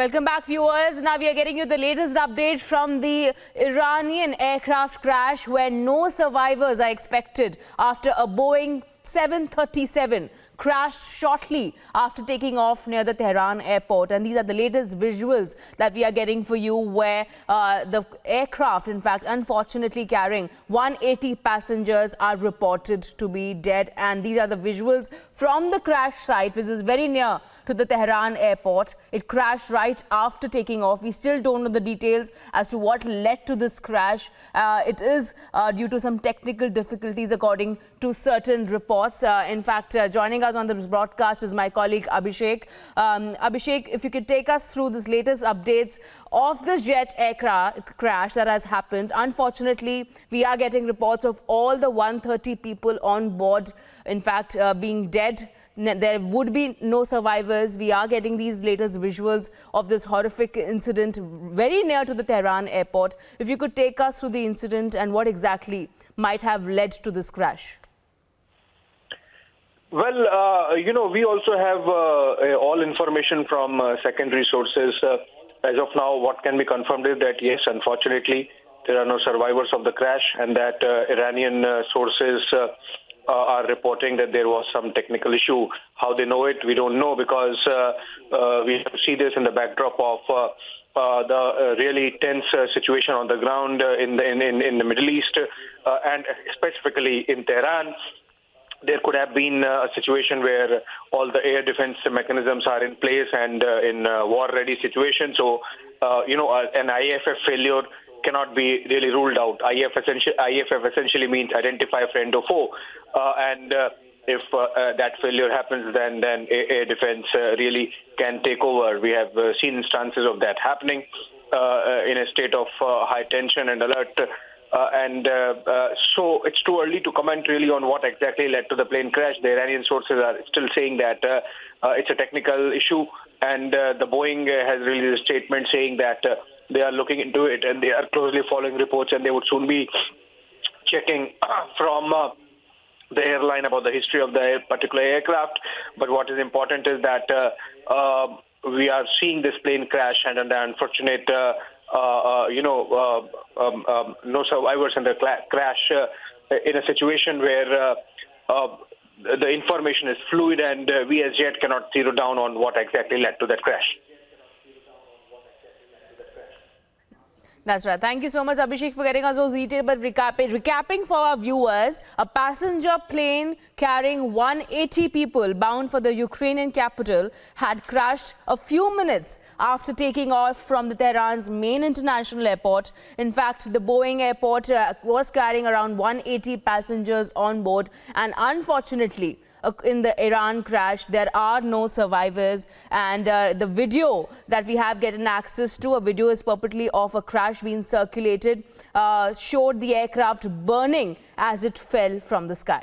Welcome back, viewers. Now we are getting you the latest update from the Iranian aircraft crash where no survivors are expected after a Boeing 737 crashed shortly after taking off near the Tehran airport. And these are the latest visuals that we are getting for you where the aircraft, in fact, unfortunately carrying 180 passengers are reported to be dead. And these are the visuals from the crash site, which is very near to the Tehran airport. It crashed right after taking off. We still don't know the details as to what led to this crash. It is due to some technical difficulties according to certain reports. In fact, joining us on this broadcast is my colleague Abhishek. Abhishek, if you could take us through this latest updates of this jet aircraft crash that has happened. Unfortunately, we are getting reports of all the 130 people on board, in fact, being dead. There would be no survivors. We are getting these latest visuals of this horrific incident very near to the Tehran airport. If you could take us through the incident and what exactly might have led to this crash. Well, we also have all information from secondary sources. As of now, what can be confirmed is that, yes, unfortunately, there are no survivors of the crash and that Iranian sources are reporting that there was some technical issue. How they know it, we don't know, because we see this in the backdrop of the really tense situation on the ground in the Middle East and specifically in Tehran. There could have been a situation where all the air defense mechanisms are in place and in war-ready situation. So, an IFF failure cannot be really ruled out. IFF essentially means identify friend or foe. And if that failure happens, then air defense really can take over. We have seen instances of that happening in a state of high tension and alert. So it's too early to comment really on what exactly led to the plane crash. The Iranian sources are still saying that it's a technical issue, and the Boeing has released a statement saying that they are looking into it and they are closely following reports, and they would soon be checking from the airline about the history of the particular aircraft. But what is important is that we are seeing this plane crash and the unfortunate no survivors in the crash in a situation where the information is fluid and we as yet cannot zero down on what exactly led to that crash. That's right. Thank you so much, Abhishek, for getting us those details. But recapping for our viewers, a passenger plane carrying 180 people bound for the Ukrainian capital had crashed a few minutes after taking off from the Tehran's main international airport. In fact, the Boeing airport was carrying around 180 passengers on board, and unfortunately, in the Iran crash, there are no survivors, and the video that we have gotten access to, a video is purportedly of a crash being circulated, showed the aircraft burning as it fell from the sky.